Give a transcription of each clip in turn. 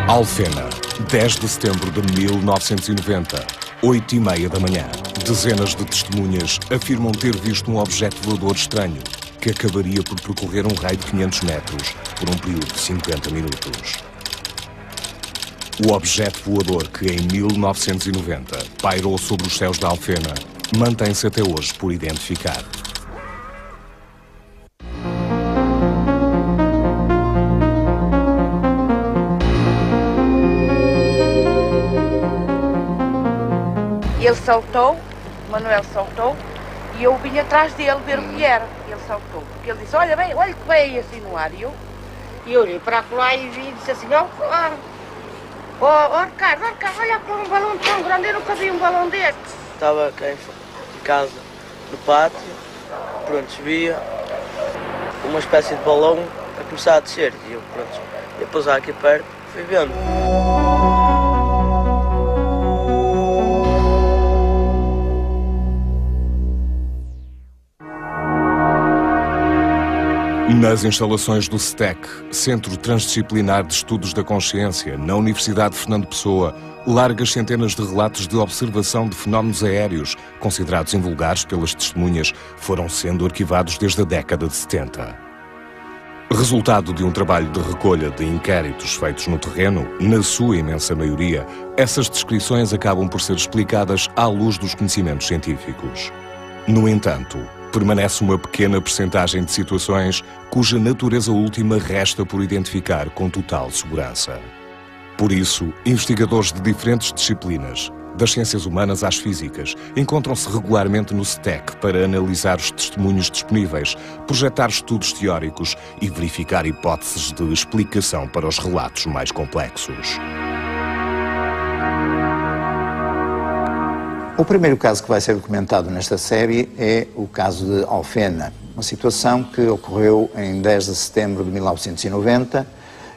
Alfena, 10 de setembro de 1990, 8h30 da manhã. Dezenas de testemunhas afirmam ter visto um objeto voador estranho que acabaria por percorrer um raio de 500 metros por um período de 50 minutos. O objeto voador que em 1990 pairou sobre os céus da Alfena mantém-se até hoje por identificar. Ele saltou, o Manuel saltou, e eu vim atrás dele ver o que era. Ele saltou, porque ele disse, olha que veio assim no ar. E eu olhei para lá e vi e disse assim, Ricardo, olha para um balão tão grande, eu nunca vi um balão destes. Estava cá em casa, no pátio, pronto, via uma espécie de balão a começar a descer. E eu, pronto, ia pousar aqui perto, fui vendo. Nas instalações do STEC, Centro Transdisciplinar de Estudos da Consciência, na Universidade de Fernando Pessoa, largas centenas de relatos de observação de fenómenos aéreos, considerados invulgares pelas testemunhas, foram sendo arquivados desde a década de 70. Resultado de um trabalho de recolha de inquéritos feitos no terreno, na sua imensa maioria, essas descrições acabam por ser explicadas à luz dos conhecimentos científicos. No entanto, permanece uma pequena percentagem de situações cuja natureza última resta por identificar com total segurança. Por isso, investigadores de diferentes disciplinas, das ciências humanas às físicas, encontram-se regularmente no STEC para analisar os testemunhos disponíveis, projetar estudos teóricos e verificar hipóteses de explicação para os relatos mais complexos. O primeiro caso que vai ser documentado nesta série é o caso de Alfena, uma situação que ocorreu em 10 de setembro de 1990,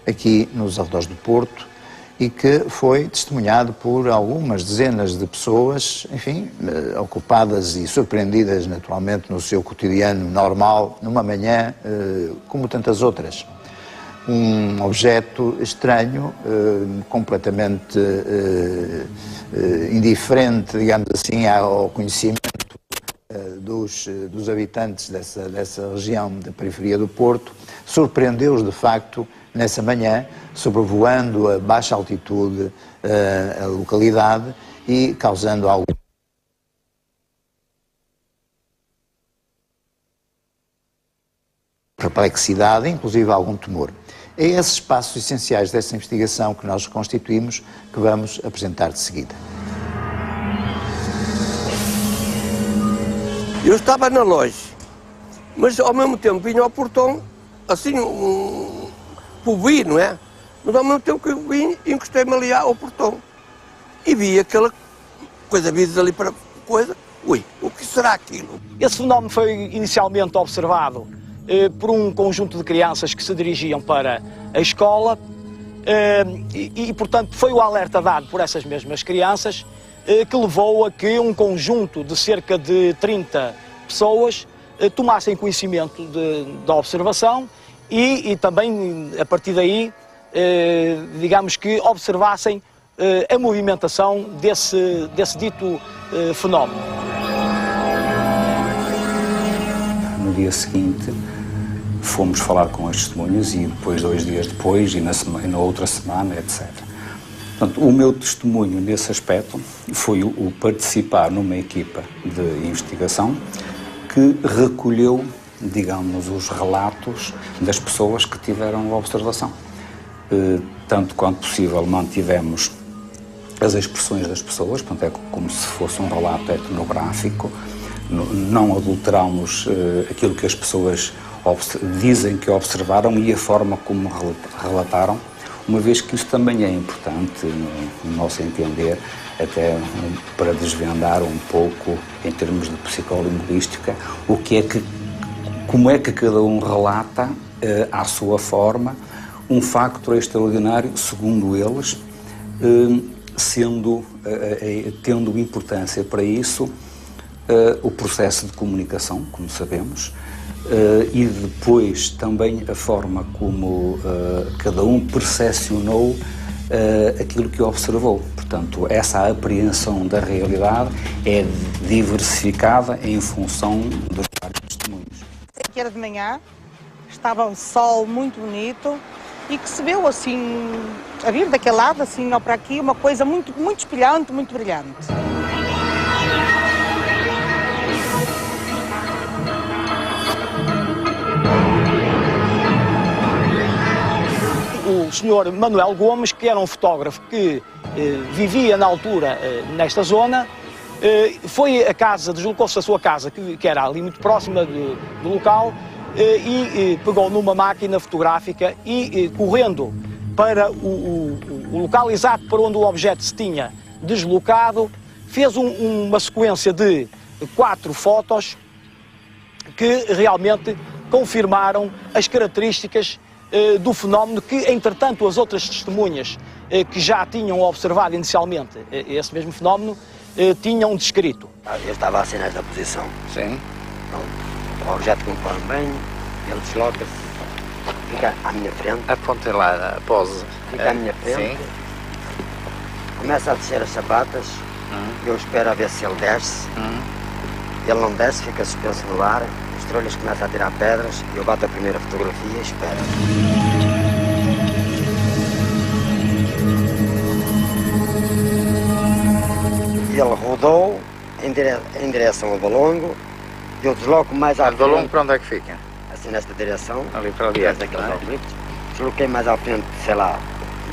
aqui nos arredores do Porto, e que foi testemunhado por algumas dezenas de pessoas, enfim, ocupadas e surpreendidas naturalmente no seu cotidiano normal, numa manhã como tantas outras. Um objeto estranho, completamente indiferente, digamos assim, ao conhecimento dos habitantes dessa região da periferia do Porto, surpreendeu-os de facto nessa manhã, sobrevoando a baixa altitude a localidade e causando alguma perplexidade, inclusive algum temor. É esses passos essenciais dessa investigação que nós constituímos que vamos apresentar de seguida. Eu estava na loja, mas ao mesmo tempo vinha ao portão, assim, por vir, não é? Mas ao mesmo tempo que eu vim, encostei-me ali ao portão e vi aquela coisa vista ali para coisa. Ui, o que será aquilo? Esse fenómeno foi inicialmente observado por um conjunto de crianças que se dirigiam para a escola e, portanto, foi o alerta dado por essas mesmas crianças que levou a que um conjunto de cerca de 30 pessoas tomassem conhecimento da observação e também, a partir daí, digamos que observassem a movimentação desse dito fenómeno. No dia seguinte, fomos falar com as testemunhas e depois, 2 dias depois, e na outra semana, etc. Portanto, o meu testemunho nesse aspecto foi o participar numa equipa de investigação que recolheu, digamos, os relatos das pessoas que tiveram a observação. Tanto quanto possível mantivemos as expressões das pessoas, portanto é como se fosse um relato etnográfico, não adulteramos aquilo que as pessoas dizem que observaram e a forma como relataram, uma vez que isso também é importante, no nosso entender, até para desvendar um pouco, em termos de psicolinguística, como é que cada um relata, à sua forma, um facto extraordinário, segundo eles, tendo importância para isso o processo de comunicação, como sabemos, e depois também a forma como cada um percepcionou aquilo que observou. Portanto, essa apreensão da realidade é diversificada em função dos vários testemunhos. Sei que era de manhã, estava um sol muito bonito e que se viu assim, a vir daquele lado, assim, ou para aqui, uma coisa muito, muito espelhante, muito brilhante. O senhor Manuel Gomes, que era um fotógrafo que vivia na altura nesta zona, foi a casa, deslocou-se da sua casa, que era ali muito próxima do local, e pegou numa máquina fotográfica e, correndo para o local exato para onde o objeto se tinha deslocado, fez uma sequência de 4 fotos que realmente confirmaram as características do fenómeno que, entretanto, as outras testemunhas que já tinham observado inicialmente esse mesmo fenómeno tinham descrito. Eu estava assim nesta posição. Sim. O objeto que me põe bem, ele desloca-se, fica à minha frente. Apontei lá a pose. Fica à minha frente. Sim. Começa a descer as sapatas, eu espero a ver se ele desce. Ele não desce, fica suspenso no ar, as trolhas começam a tirar pedras, eu bato a primeira fotografia e espero. Ele rodou em direção ao Valongo, eu desloco mais à frente. Valongo para onde é que fica? Assim nesta direção. Ali para ali. Desloquei mais à frente, sei lá,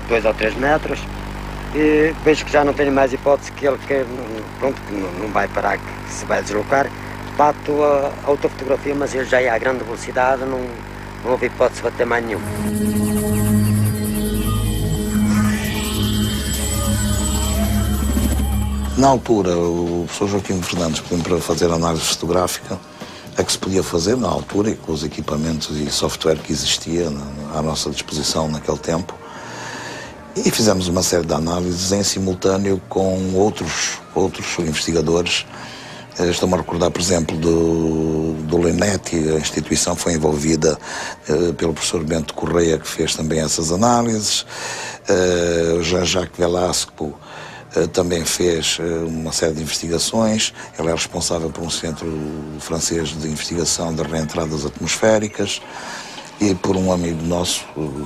2 ou 3 metros. E vejo que já não tenho mais hipótese que ele pronto, que não vai parar, que se vai deslocar. Bato a outra fotografia, mas ele já ia a grande velocidade, não houve hipótese de bater mais nenhum. Na altura, o professor Joaquim Fernandes pediu para fazer análise fotográfica, a que se podia fazer na altura e com os equipamentos e software que existia à nossa disposição naquele tempo. E fizemos uma série de análises em simultâneo com outros investigadores. Estou-me a recordar, por exemplo, do LENET, a instituição foi envolvida pelo professor Bento Correia, que fez também essas análises. Jean-Jacques Velasco também fez uma série de investigações. Ele é responsável por um centro francês de investigação de reentradas atmosféricas. E por um amigo nosso,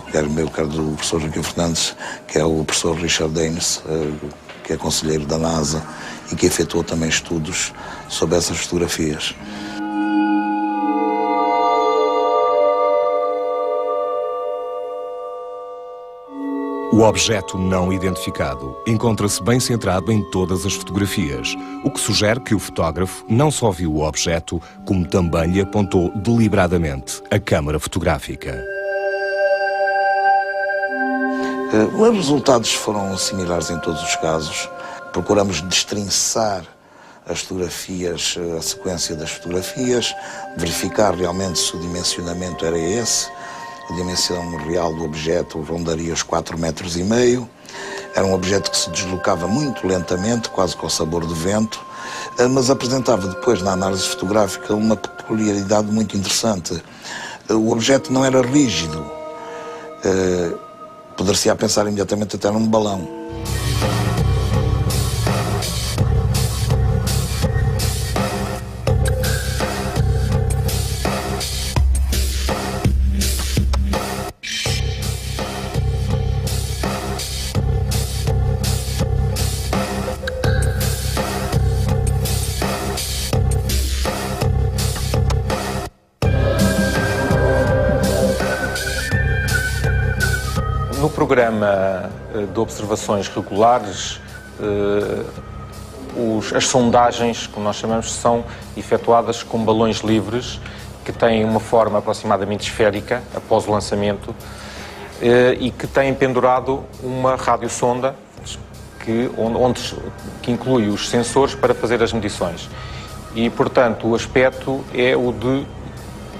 quer meu, quer do professor Joaquim Fernandes, que é o professor Richard Daines, que é conselheiro da NASA e que efetuou também estudos sobre essas fotografias. O objeto não identificado encontra-se bem centrado em todas as fotografias, o que sugere que o fotógrafo não só viu o objeto, como também lhe apontou deliberadamente a câmara fotográfica. Os resultados foram similares em todos os casos. Procuramos destrinçar as fotografias, a sequência das fotografias, verificar realmente se o dimensionamento era esse. A dimensão real do objeto rondaria os 4,5 metros. Era um objeto que se deslocava muito lentamente, quase com o sabor do vento, mas apresentava depois, na análise fotográfica, uma peculiaridade muito interessante. O objeto não era rígido. Poder-se-á pensar imediatamente até num balão. No programa de observações regulares, as sondagens, como nós chamamos, são efetuadas com balões livres que têm uma forma aproximadamente esférica após o lançamento e que têm pendurado uma radiosonda que inclui os sensores para fazer as medições. E, portanto, o aspecto é o de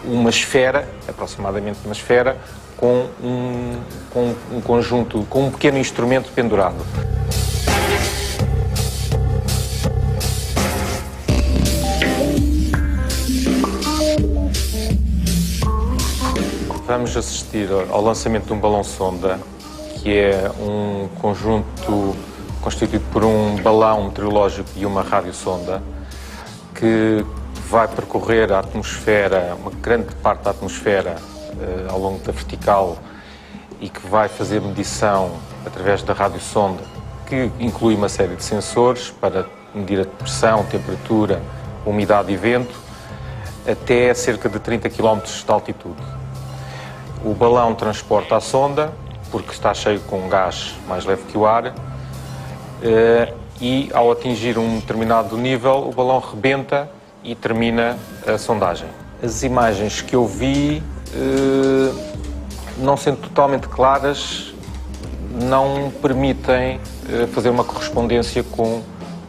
uma esfera, aproximadamente uma esfera, com um conjunto, com um pequeno instrumento pendurado. Vamos assistir ao lançamento de um balão-sonda que é um conjunto constituído por um balão meteorológico e uma radiosonda, que vai percorrer a atmosfera, uma grande parte da atmosfera ao longo da vertical, e que vai fazer medição através da radiosonda, que inclui uma série de sensores para medir a pressão, temperatura, umidade e vento, até cerca de 30 km de altitude. O balão transporta a sonda, porque está cheio com um gás mais leve que o ar, e ao atingir um determinado nível, o balão rebenta e termina a sondagem. As imagens que eu vi, não sendo totalmente claras, não permitem fazer uma correspondência com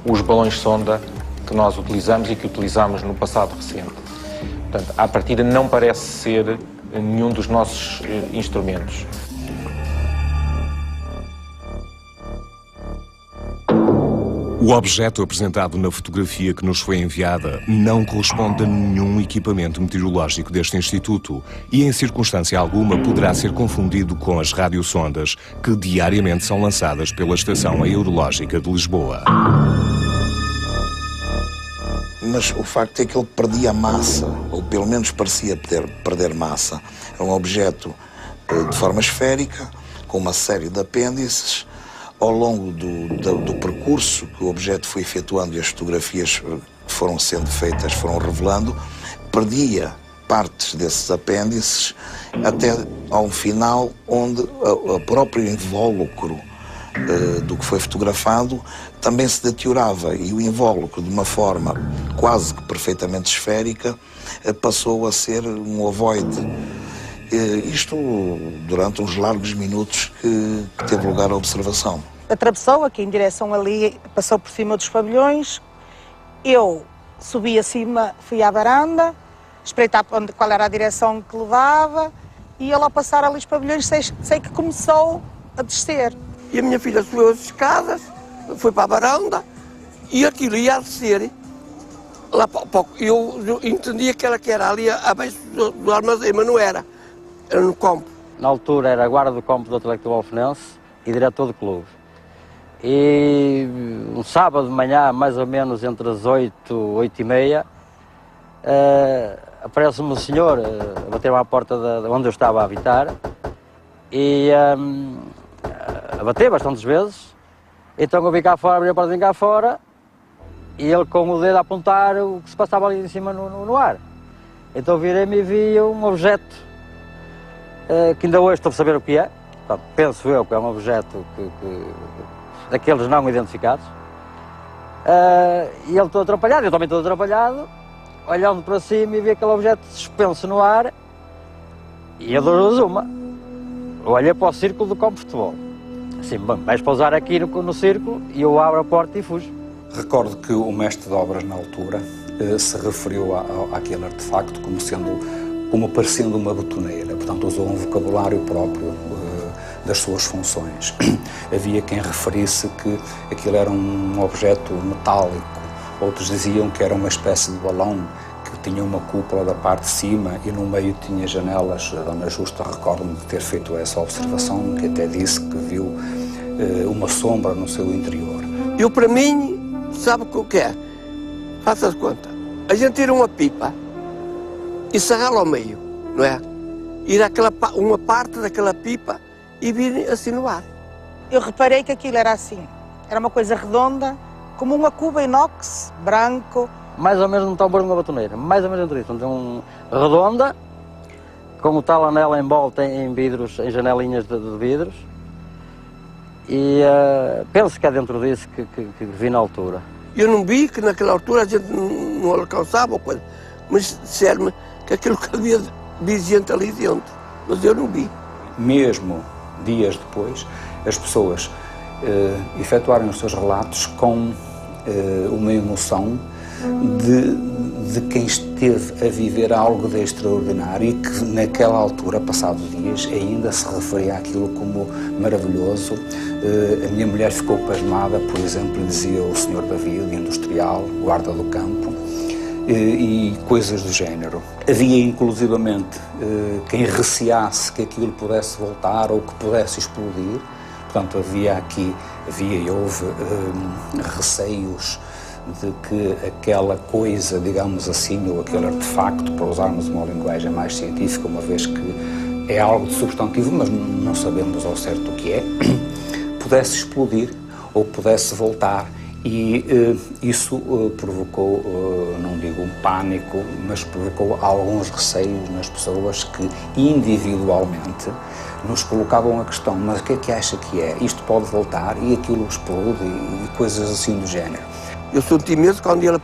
os balões sonda que nós utilizamos e que utilizamos no passado recente. Portanto, à partida não parece ser nenhum dos nossos instrumentos. O objeto apresentado na fotografia que nos foi enviada não corresponde a nenhum equipamento meteorológico deste instituto e, em circunstância alguma, poderá ser confundido com as radiosondas que diariamente são lançadas pela Estação Meteorológica de Lisboa. Mas o facto é que ele perdia massa, ou pelo menos parecia perder massa. É um objeto de forma esférica, com uma série de apêndices. Ao longo do percurso que o objeto foi efetuando e as fotografias que foram sendo feitas foram revelando, perdia partes desses apêndices até ao final, onde o próprio invólucro do que foi fotografado também se deteriorava, e o invólucro, de uma forma quase que perfeitamente esférica, passou a ser um ovoide. Isto durante uns largos minutos que teve lugar a observação. Atravessou aqui em direção ali, passou por cima dos pavilhões. Eu subi acima, fui à varanda, espreitar qual era a direção que levava, e ele, ao passar ali os pavilhões, sei que começou a descer. E a minha filha subiu as escadas, foi para a varanda, e aquilo ia a descer. Lá, eu entendia que era ali abaixo do armazém, mas não era. Era no campo. Na altura era guarda do campo do Intelectual Alfenense e diretor do clube. E um sábado de manhã, mais ou menos entre as 8h30, aparece-me um senhor a bater à porta de onde eu estava a habitar, e a bater bastantes vezes. Então eu vim cá fora, abri a porta, vim cá fora, e ele com o dedo a apontar o que se passava ali em cima no ar. Então virei-me e vi um objeto que ainda hoje estou a saber o que é. Portanto, penso eu que é um objeto daqueles não identificados. E ele todo atrapalhado, eu também estou atrapalhado, olhando para cima e vi aquele objeto suspenso no ar, e eu dou-lhes uma. Olhei para o círculo do campo de futebol. Assim, bom, vais pousar aqui no círculo, e eu abro a porta e fujo. Recordo que o mestre de obras, na altura, se referiu àquele artefacto como parecendo uma betoneira. Portanto, usou um vocabulário próprio das suas funções. Havia quem referisse que aquilo era um objeto metálico. Outros diziam que era uma espécie de balão que tinha uma cúpula da parte de cima e no meio tinha janelas. A Dona Justa, recordo-me de ter feito essa observação, que até disse que viu uma sombra no seu interior. Eu, para mim, sabe o que é? Faça de conta. A gente tira uma pipa e serrá-la ao meio, não é? Ir uma parte daquela pipa e vir assim no ar. Eu reparei que aquilo era assim. Era uma coisa redonda, como uma cuba inox, branco. Mais ou menos um tambor de uma batoneira, mais ou menos entre isso. Então, redonda, com o tal anel em volta em vidros, em janelinhas de vidros. E penso que é dentro disso que vi na altura. Eu não vi que naquela altura a gente não alcançava, coisa, mas disseram-me que aquilo que havia de gente ali dentro, mas eu não vi. Mesmo dias depois, as pessoas efetuaram os seus relatos com uma emoção de quem esteve a viver algo de extraordinário e que naquela altura, passados dias, ainda se referia àquilo como maravilhoso. A minha mulher ficou pasmada, por exemplo, dizia o Sr. David, industrial, guarda do campo, e coisas do género. Havia inclusivamente quem receasse que aquilo pudesse voltar ou que pudesse explodir, Portanto, havia e houve receios de que aquela coisa, digamos assim, ou aquele artefacto, para usarmos uma linguagem mais científica, uma vez que é algo de substantivo, mas não sabemos ao certo o que é, pudesse explodir ou pudesse voltar. E isso provocou, não digo um pânico, mas provocou alguns receios nas pessoas que individualmente nos colocavam a questão: mas o que acha que é? Isto pode voltar e aquilo explode e coisas assim do género. Eu senti mesmo quando ele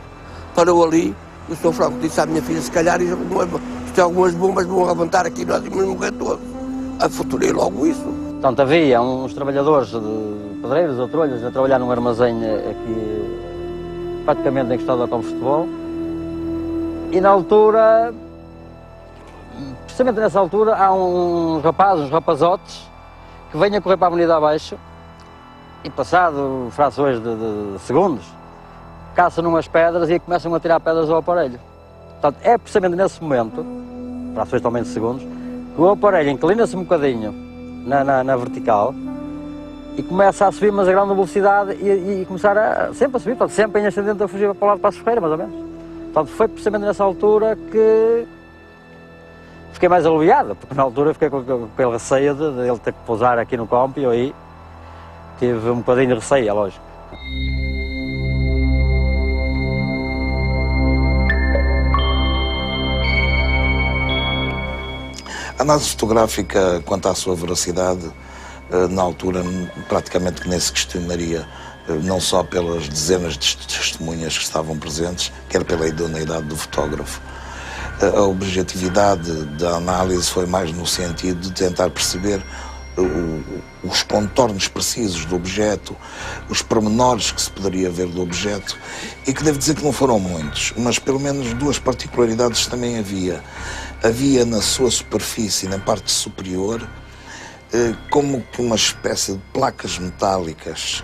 parou ali, o Sr. Franco disse à minha filha: se calhar isto algumas bombas vão levantar aqui, nós íamos morrer todos. Afuturei logo isso. Portanto, havia uns trabalhadores de pedreiros ou trolhas a trabalhar num armazém aqui, praticamente encostado ao campo de futebol. E na altura, precisamente nessa altura, há uns rapazotes, que vêm a correr para a avenida abaixo e, passado frações de segundos, caçam numas pedras e começam a tirar pedras ao aparelho. Portanto, é precisamente nesse momento, frações também de segundos, que o aparelho inclina-se um bocadinho na vertical e começa a subir, mas a grande velocidade e começar sempre a subir, portanto, sempre em ascendente a fugir para o lado de Passos Ferreira, mais ou menos. Portanto, foi precisamente nessa altura que fiquei mais aliviado, porque na altura fiquei com aquele receio de ele ter que pousar aqui no campo e eu aí tive um bocadinho de receio, é lógico. A análise fotográfica, quanto à sua veracidade, na altura praticamente que nem se questionaria, não só pelas dezenas de testemunhas que estavam presentes, quer pela idoneidade do fotógrafo. A objetividade da análise foi mais no sentido de tentar perceber os contornos precisos do objeto, os pormenores que se poderia ver do objeto, e que devo dizer que não foram muitos, mas pelo menos duas particularidades também havia. Havia na sua superfície, na parte superior, como que uma espécie de placas metálicas.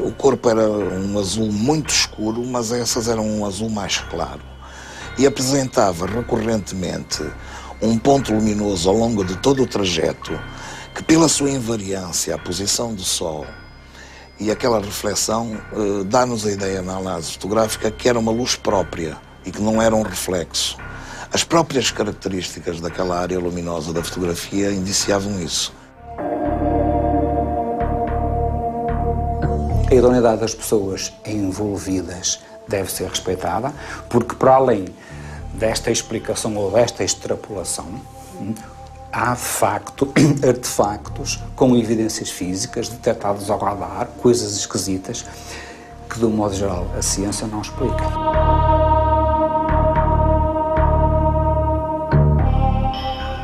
O corpo era um azul muito escuro, mas essas eram um azul mais claro. E apresentava recorrentemente um ponto luminoso ao longo de todo o trajeto, que pela sua invariância, a posição do sol e aquela reflexão, dá-nos a ideia na análise fotográfica que era uma luz própria e que não era um reflexo. As próprias características daquela área luminosa da fotografia indiciavam isso. A idoneidade das pessoas envolvidas deve ser respeitada, porque para além desta explicação ou desta extrapolação, há de facto artefactos com evidências físicas detectados ao radar, coisas esquisitas, que de um modo geral a ciência não explica.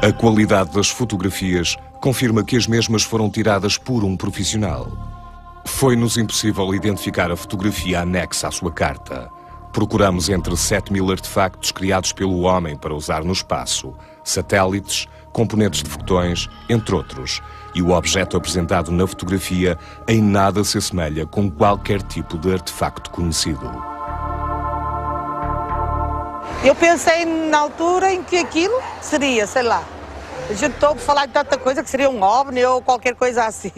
A qualidade das fotografias confirma que as mesmas foram tiradas por um profissional. Foi-nos impossível identificar a fotografia anexa à sua carta. Procuramos entre 7.000 artefactos criados pelo homem para usar no espaço, satélites, componentes de foguetões, entre outros, e o objeto apresentado na fotografia em nada se assemelha com qualquer tipo de artefacto conhecido. Eu pensei na altura em que aquilo seria, sei lá, a gente estou a falar de tanta coisa que seria um OVNI ou qualquer coisa assim.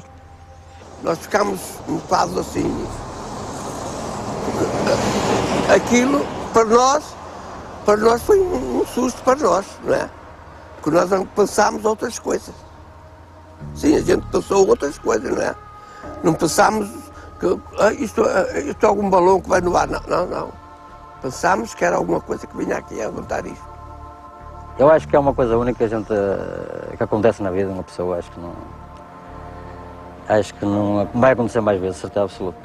Nós ficámos um bocado assim. Aquilo, para nós foi um susto para nós, não é? Porque nós pensámos outras coisas. Sim, a gente pensou outras coisas, não é? Não pensámos que isto é algum balão que vai no ar, não. Pensámos que era alguma coisa que vinha aqui a levantar isto. Eu acho que é uma coisa única que acontece na vida de uma pessoa, acho que não vai acontecer mais vezes, certeza absoluta.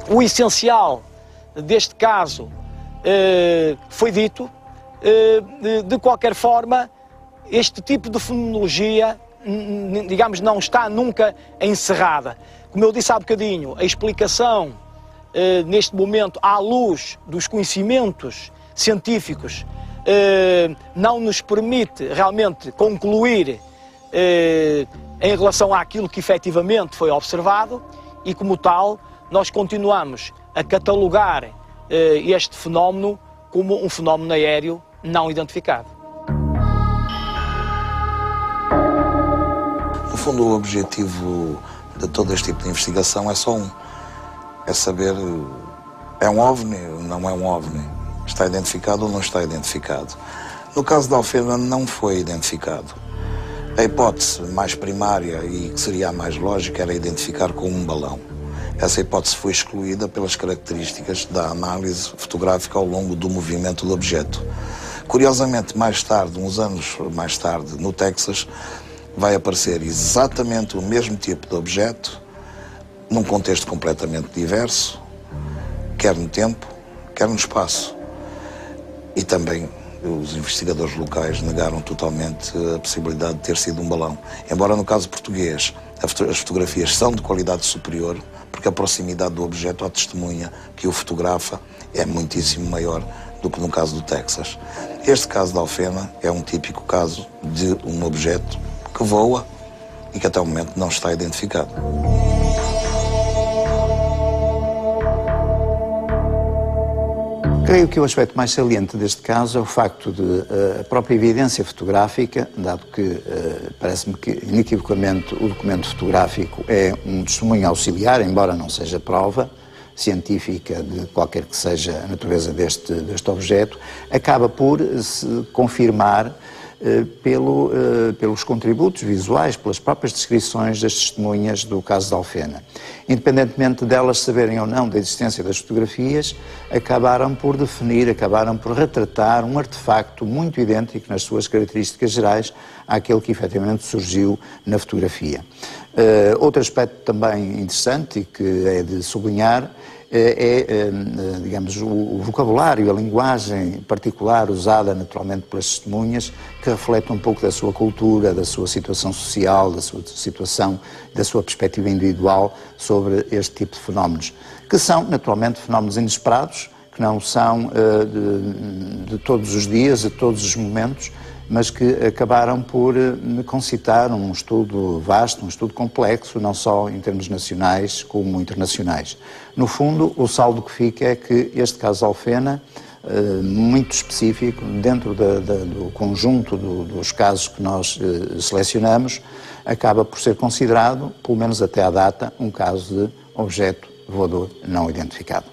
O essencial deste caso foi dito. De qualquer forma, este tipo de fenomenologia, digamos, não está nunca encerrada. Como eu disse há bocadinho, a explicação, neste momento, à luz dos conhecimentos científicos, não nos permite realmente concluir em relação àquilo que efetivamente foi observado e, como tal, nós continuamos a catalogar este fenómeno como um fenómeno aéreo não identificado. fundo, o objetivo de todo este tipo de investigação é só um. É saber, é um OVNI ou não é um OVNI? Está identificado ou não está identificado? No caso da Alfena, não foi identificado. A hipótese mais primária e que seria a mais lógica era identificar com um balão. Essa hipótese foi excluída pelas características da análise fotográfica ao longo do movimento do objeto. Curiosamente, mais tarde, uns anos mais tarde, no Texas, vai aparecer exatamente o mesmo tipo de objeto, num contexto completamente diverso, quer no tempo, quer no espaço. E também os investigadores locais negaram totalmente a possibilidade de ter sido um balão. Embora no caso português as fotografias são de qualidade superior, porque a proximidade do objeto à testemunha que o fotografa é muitíssimo maior do que no caso do Texas. Este caso da Alfena é um típico caso de um objeto que voa e que até o momento não está identificado. Creio que o aspecto mais saliente deste caso é o facto de a própria evidência fotográfica, dado que parece-me que inequivocamente o documento fotográfico é um testemunho auxiliar, embora não seja prova científica de qualquer que seja a natureza deste objeto, acaba por se confirmar pelos contributos visuais, pelas próprias descrições das testemunhas do caso da Alfena. Independentemente delas saberem ou não da existência das fotografias, acabaram por definir, acabaram por retratar um artefacto muito idêntico nas suas características gerais àquele que efetivamente surgiu na fotografia. Outro aspecto também interessante e que é de sublinhar digamos, o vocabulário, a linguagem particular usada naturalmente pelas testemunhas, que reflete um pouco da sua cultura, da sua situação social, da sua situação, da sua perspectiva individual sobre este tipo de fenómenos, que são naturalmente fenómenos inesperados, que não são de todos os dias, de todos os momentos, mas que acabaram por concitar um estudo vasto, um estudo complexo, não só em termos nacionais como internacionais. No fundo, o saldo que fica é que este caso Alfena, muito específico, dentro do conjunto dos casos que nós selecionamos, acaba por ser considerado, pelo menos até à data, um caso de objeto voador não identificado.